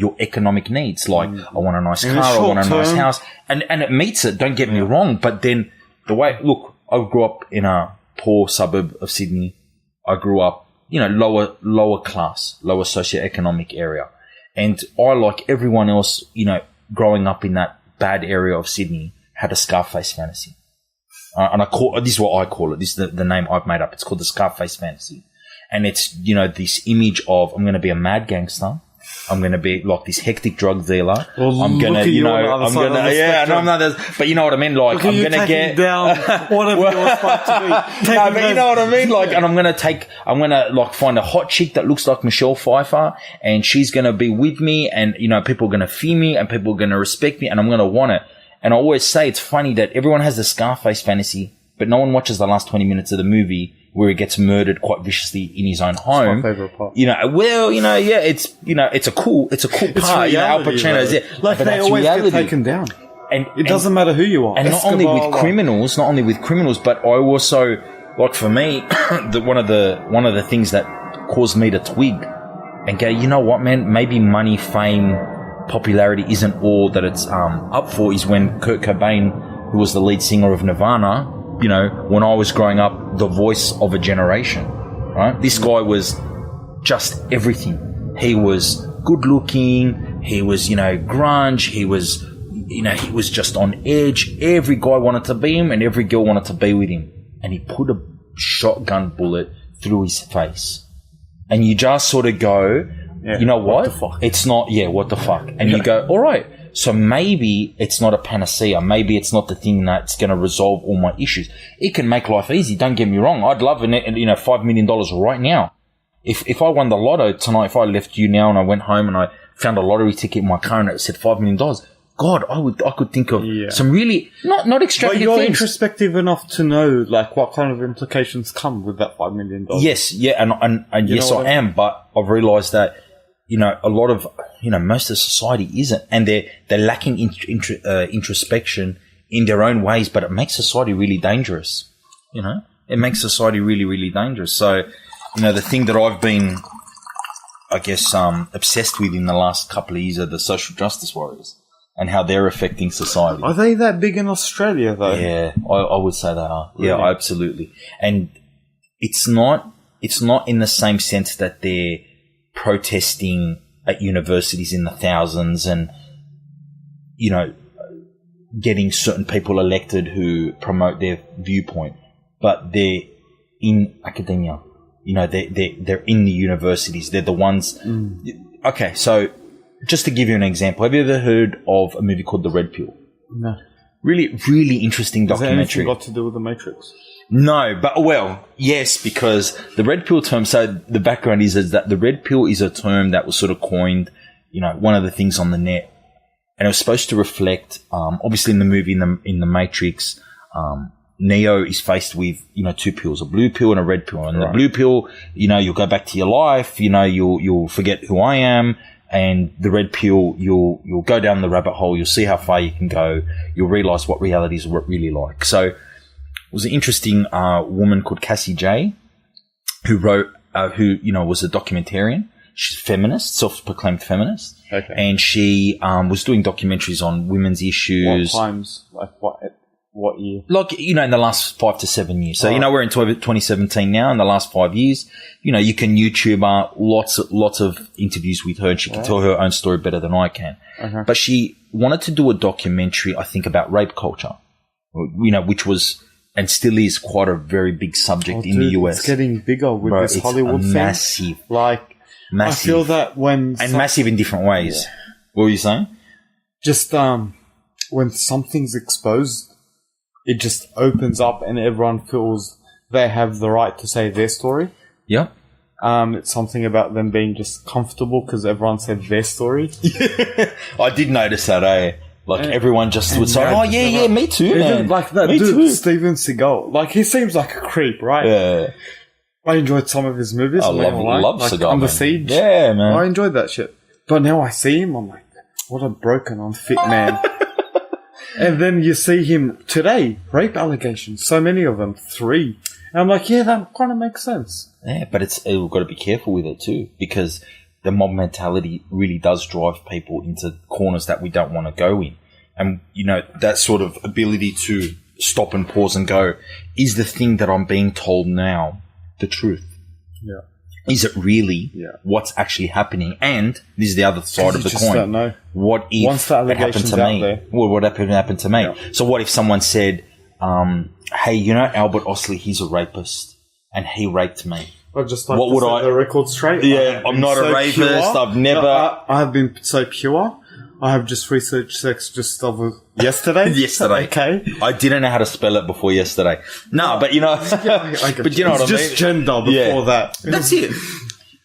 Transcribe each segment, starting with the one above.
your economic needs. Like, I want a nice car, I want a nice house. And it meets it, don't get me wrong. But then the way, look, I grew up in a poor suburb of Sydney. I grew up, lower class, lower socioeconomic area. And I, like everyone else, growing up in that bad area of Sydney, had a Scarface fantasy. And this is what I call it. This is the name I've made up. It's called the Scarface fantasy. And it's, this image of, I'm going to be a mad gangster. I'm going to be like this hectic drug dealer. Well, I'm going to, but you know what I mean? Like, I'm going to get down whatever you're supposed to be. No, but you know what I mean? Like, and I'm going to find a hot chick that looks like Michelle Pfeiffer, and she's going to be with me, and, people are going to fear me, and people are going to respect me, and I'm going to want it. And I always say it's funny that everyone has the Scarface fantasy, but no one watches the last 20 minutes of the movie where he gets murdered quite viciously in his own home. That's my favorite part. It's a cool part. Reality, Al Pacino's it. Like, but they always reality. get taken down. And it doesn't matter who you are. And not only with criminals, but I also, like, for me, one of the things that caused me to twig and go, you know what, man, maybe money, fame, popularity isn't all that it's up for, is when Kurt Cobain, who was the lead singer of Nirvana, when I was growing up, the voice of a generation, right? This guy was just everything. He was good looking. He was, grunge. He was just on edge. Every guy wanted to be him and every girl wanted to be with him. And he put a shotgun bullet through his face. And you just sort of go, you know what? What the fuck? It's not, what the fuck? And you go, all right. So maybe it's not a panacea. Maybe it's not the thing that's going to resolve all my issues. It can make life easy. Don't get me wrong. I'd love $5 million right now. If I won the lotto tonight, if I left you now and I went home and I found a lottery ticket in my car and it said $5 million, God, I could think of some really not extravagant things. But you're introspective enough to know, like, what kind of implications come with that $5 million. Yes, and yes, I am. But I've realised that, a lot of, most of society isn't, and they're lacking introspection in their own ways, but it makes society really dangerous. It makes society really, really dangerous. So, the thing that I've been, I guess, obsessed with in the last couple of years are the social justice warriors and how they're affecting society. Are they that big in Australia, though? Yeah, I would say they are. Really? Yeah, absolutely. And it's not in the same sense that they're protesting at universities in the thousands and, getting certain people elected who promote their viewpoint, but they're in academia. They're in the universities. They're the ones. Okay, so just to give you an example, have you ever heard of a movie called The Red Pill? No. Really, really interesting documentary. Has anything got to do with the Matrix? No, but, yes, because the red pill term, so the background is that the red pill is a term that was sort of coined, one of the things on the net, and it was supposed to reflect, obviously in the movie, in the Matrix, Neo is faced with, two pills, a blue pill and a red pill. And the blue pill, you'll go back to your life, you'll forget who I am. And the red pill, you'll go down the rabbit hole, you'll see how far you can go, you'll realize what reality is really like. So it was an interesting woman called Cassie J, who wrote, was a documentarian. She's a feminist, self-proclaimed feminist. Okay. And she was doing documentaries on women's issues. What times? Like what year? Like, in the last 5 to 7 years. So, we're in 2017 now. In the last 5 years, you can YouTube lots of interviews with her, and she can tell her own story better than I can. But she wanted to do a documentary, I think, about rape culture, which was and still is quite a very big subject in the US. It's getting bigger with this Hollywood thing. Massive. Like, massive. I feel that when... And massive in different ways. Yeah. What were you saying? Just when something's exposed, it just opens up and everyone feels they have the right to say their story. Yeah. It's something about them being just comfortable because everyone said their story. I did notice that, eh? Like, everyone just would say, oh, yeah, me too, man. Like that me dude, too. Steven Seagal. Like, he seems like a creep, right? Yeah. I enjoyed some of his movies. I love like Seagal, Under man. Siege. Yeah, man. I enjoyed that shit. But now I see him, I'm like, what a broken, unfit man. And then you see him today, rape allegations, so many of them, 3. And I'm like, yeah, that kind of makes sense. Yeah, but we've got to be careful with it too, because the mob mentality really does drive people into corners that we don't want to go in. And, you know, that sort of ability to stop and pause and go, is the thing that I'm being told now the truth? Yeah. Is it really what's actually happening? And this is the other side of the coin. Don't know. What if once the it happened to me? there. Well, what happened to me? Yeah. So what if someone said, hey, you know, Albert Ossiely, he's a rapist and he raped me. I'd just like to set the record straight. Yeah, I'm not a rapist. Pure. I've never... No, I've been so pure. I have just researched sex just yesterday. Yesterday. Okay. I didn't know how to spell it before yesterday. No, but you know... but you know what I mean? Just gender before that. That's it.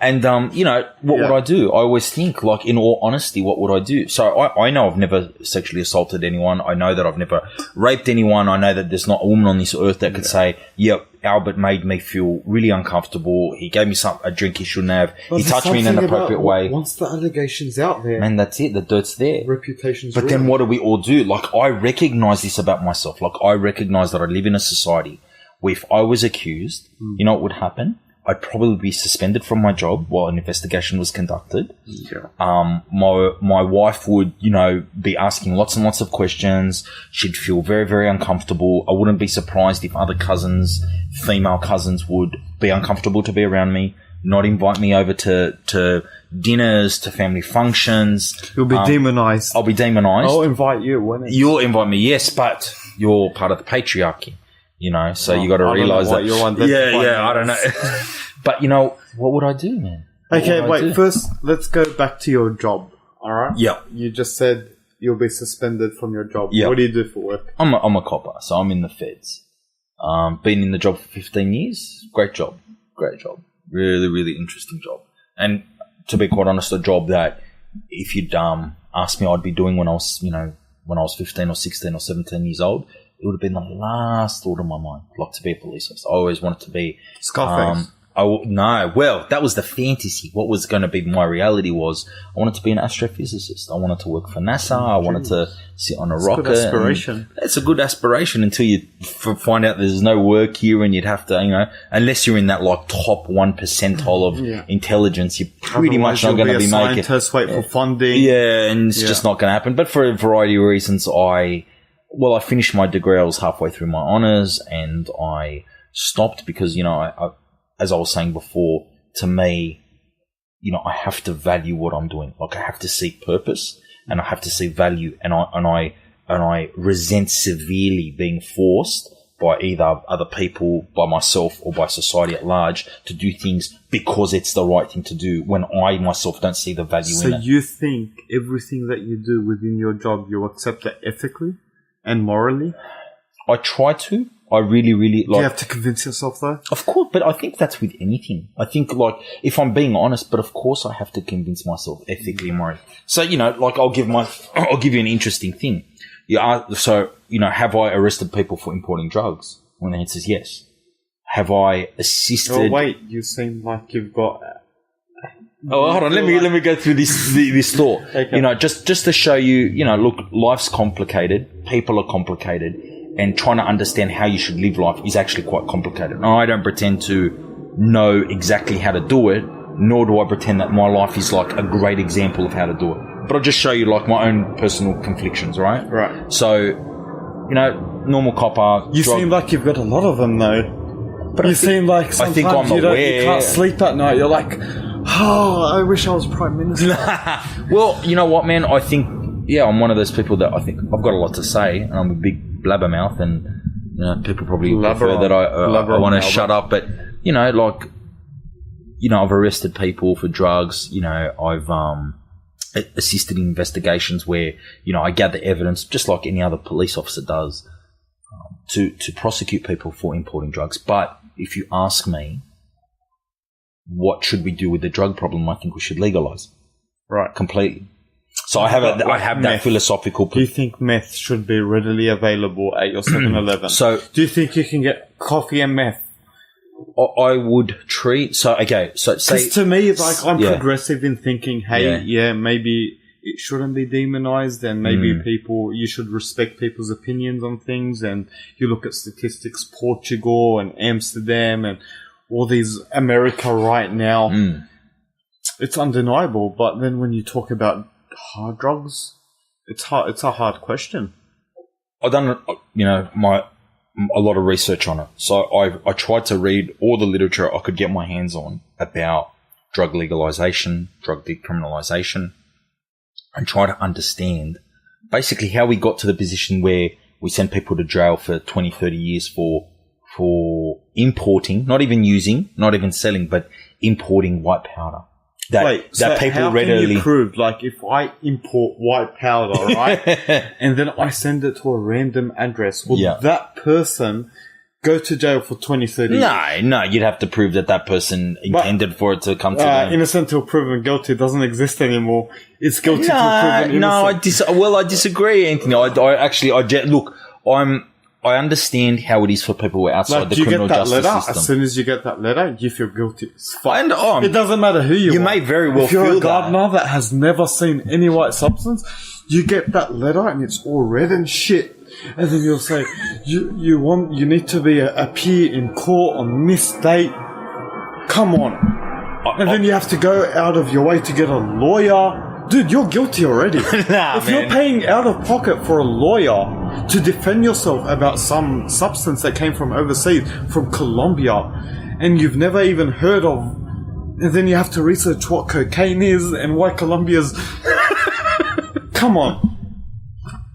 And, you know, what would I do? I always think, like, in all honesty, what would I do? So I know I've never sexually assaulted anyone. I know that I've never raped anyone. I know that there's not a woman on this earth that could say, yep, Albert made me feel really uncomfortable. He gave me a drink he shouldn't have. He touched me in an appropriate way. Once the allegation's out there. Man, that's it. The dirt's there. Reputation's But then what do we all do? Like, I recognize this about myself. Like, I recognize that I live in a society where if I was accused, you know what would happen? I'd probably be suspended from my job while an investigation was conducted. Yeah. My wife would, you know, be asking lots and lots of questions. She'd feel very, very uncomfortable. I wouldn't be surprised if other cousins, female cousins, would be uncomfortable to be around me, not invite me over to dinners, to family functions. You'll be demonized. I'll be demonized. I'll invite you, won't it? You'll invite me, yes, but you're part of the patriarchy. You know, so you got to realize that. I don't know. But you know, what would I do, man? Okay, wait. First, let's go back to your job. All right. Yeah. You just said you'll be suspended from your job. Yeah. What do you do for work? I'm a copper, so I'm in the feds. Been in the job for 15 years. Great job. Really, really interesting job. And to be quite honest, a job that if you'd asked me, I'd be doing when I was 15 or 16 or 17 years old. It would have been the last thought on my mind, like to be a police officer. I always wanted to be... Scarface. No, well, that was the fantasy. What was going to be my reality was I wanted to be an astrophysicist. I wanted to work for NASA. I wanted to sit on a rocket. It's a good aspiration. It's a good aspiration until you find out there's no work here and you'd have to, you know, unless you're in that like top 1 percentile of intelligence, you're pretty much not going to be making... Scientists wait for funding. Yeah, and it's just not going to happen. But for a variety of reasons, I finished my degree. I was halfway through my honours and I stopped because, you know, I, as I was saying before, to me, you know, I have to value what I'm doing. Like, I have to seek purpose and I have to see value. And I resent severely being forced by either other people, by myself, or by society at large to do things because it's the right thing to do when I myself don't see the value in it. So you think everything that you do within your job, you accept it ethically and morally? I try to. I really, really like... Do you have to convince yourself, though? Of course, but I think that's with anything. I think, like, if I'm being honest, but of course I have to convince myself ethically and morally. So, you know, like, I'll give you an interesting thing. So, you know, have I arrested people for importing drugs? Well, the answer is yes. Have I assisted... Oh, wait, you seem like you've got... Oh, hold on. Let me go through this thought. Okay. You know, just to show you, you know, look, life's complicated. People are complicated. And trying to understand how you should live life is actually quite complicated. And I don't pretend to know exactly how to do it, nor do I pretend that my life is like a great example of how to do it. But I'll just show you like my own personal conflictions, right? Right. So, you know, normal copper. You seem like you've got a lot of them, though. But you seem like sometimes I think I'm aware. You can't sleep at night. You're like, oh, I wish I was Prime Minister. Well, you know what, man? I think, yeah, I'm one of those people that I think I've got a lot to say, and I'm a big blabbermouth, and you know, people probably prefer that I want to shut up. But you know, like, you know, I've arrested people for drugs. You know, I've assisted in investigations where, you know, I gather evidence just like any other police officer does to prosecute people for importing drugs. But if you ask me, what should we do with the drug problem? I think we should legalize, right, completely. So I have that philosophical... Do you think meth should be readily available at your 7-Eleven? So, do you think you can get coffee and meth? I would treat... So, okay, so say... Because to me, like, I'm progressive in thinking, hey, maybe it shouldn't be demonized, and maybe you should respect people's opinions on things, and you look at statistics, Portugal and Amsterdam and all these, America right now... it's undeniable. But then when you talk about hard drugs, it's a hard question. I've done, a lot of research on it. So I tried to read all the literature I could get my hands on about drug legalization, drug decriminalization, and try to understand basically how we got to the position where we send people to jail for 20, 30 years for importing, not even using, not even selling, but importing white powder. So people how readily can you prove, like, if I import white powder, right, and then I send it to a random address, will that person go to jail for 20, 30 years? No, you'd have to prove that person intended for it to come to them. Innocent till proven guilty doesn't exist anymore. It's guilty till proven innocent. I disagree, Anthony. I understand how it is for people who are outside the criminal justice system. As soon as you get that letter, you feel guilty. It's fine. It doesn't matter who you are. You may very well feel that. If you're a gardener that has never seen any white substance, you get that letter and it's all red and shit. And then you'll say, you need to appear in court on this date. Come on. And then you have to go out of your way to get a lawyer. Dude, you're guilty already. If you're paying out of pocket for a lawyer to defend yourself about some substance that came from overseas, from Colombia, and you've never even heard of, and then you have to research what cocaine is and why Colombia's... Come on.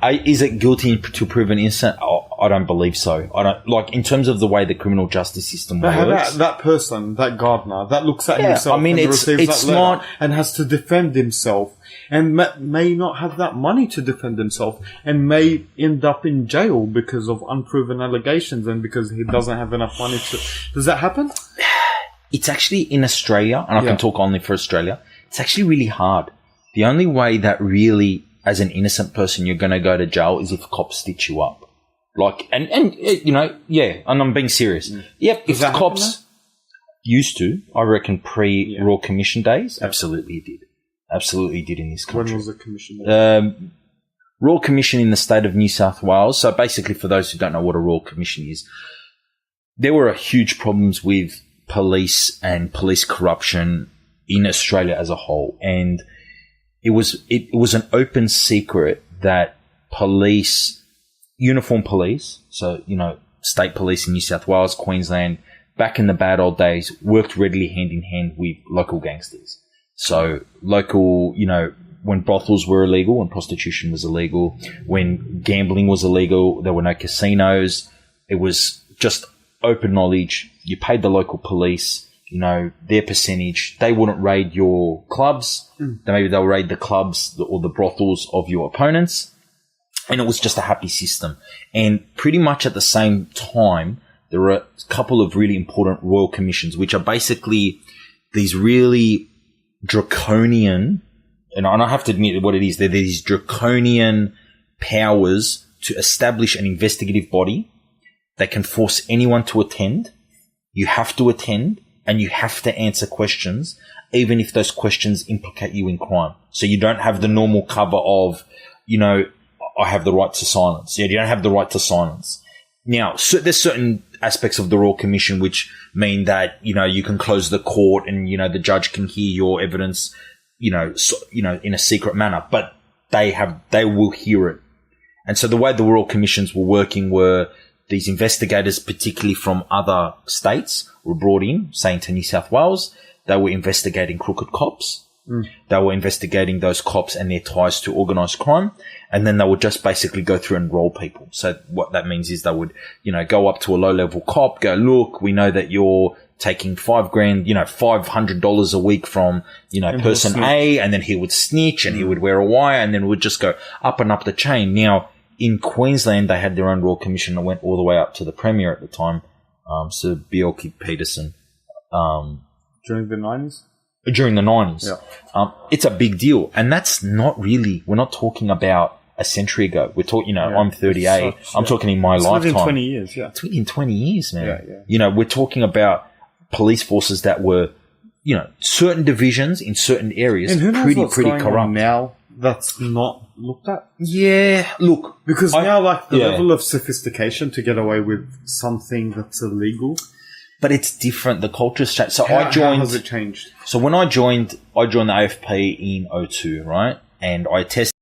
Is it guilty to proven innocent? I don't believe so. I don't, like, in terms of the way the criminal justice system works. That person, that gardener, that looks at himself and receives that letter and has to defend himself, and may not have that money to defend himself, and may end up in jail because of unproven allegations and because he doesn't have enough money to... Does that happen? It's actually in Australia, and I can talk only for Australia, it's actually really hard. The only way that really, as an innocent person, you're going to go to jail is if cops stitch you up. Like, and I'm being serious. Yep, if the cops used to, I reckon pre-Royal Commission days, absolutely did. Absolutely did in this country. When was the commission? Royal Commission in the state of New South Wales. So basically, for those who don't know what a Royal Commission is, there were huge problems with police and police corruption in Australia as a whole. And it was an open secret that uniform police, so, state police in New South Wales, Queensland, back in the bad old days, worked readily hand in hand with local gangsters. So local, when brothels were illegal, when prostitution was illegal, when gambling was illegal, there were no casinos. It was just open knowledge. You paid the local police, their percentage. They wouldn't raid your clubs. Maybe they'll raid the clubs or the brothels of your opponents. And it was just a happy system. And pretty much at the same time, there were a couple of really important royal commissions, which are basically these really draconian, and I have to admit what it is, they're these draconian powers to establish an investigative body that can force anyone to attend. You have to attend, and you have to answer questions, even if those questions implicate you in crime. So you don't have the normal cover of, I have the right to silence. Yeah, you don't have the right to silence. Now, there's certain aspects of the Royal Commission which mean that, you can close the court and, the judge can hear your evidence, in a secret manner, but they will hear it. And so the way the Royal Commissions were working were these investigators, particularly from other states, were brought in, say into New South Wales. They were investigating crooked cops. They were investigating those cops and their ties to organised crime. And then they would just basically go through and roll people. So what that means is they would, go up to a low-level cop, go, look, we know that you're taking $5,000, $500 a week from, person A, and then he would snitch and he would wear a wire, and then it would just go up and up the chain. Now, in Queensland, they had their own Royal Commission that went all the way up to the Premier at the time, Sir Bjelke Peterson. During the 90s? During the 90s. Yeah. It's a big deal. And that's not really, we're not talking about a century ago. We're talking, I'm 38. I'm talking in my lifetime. Within 20 years, yeah. It's within 20 years, man. Yeah. We're talking about police forces that were, certain divisions in certain areas and who knows pretty going corrupt. On now that's not looked at. Yeah, look. Because now, the level of sophistication to get away with something that's illegal But it's different. The culture's changed. So How I joined. has it changed? So when I joined the AFP in '02, right? And I tested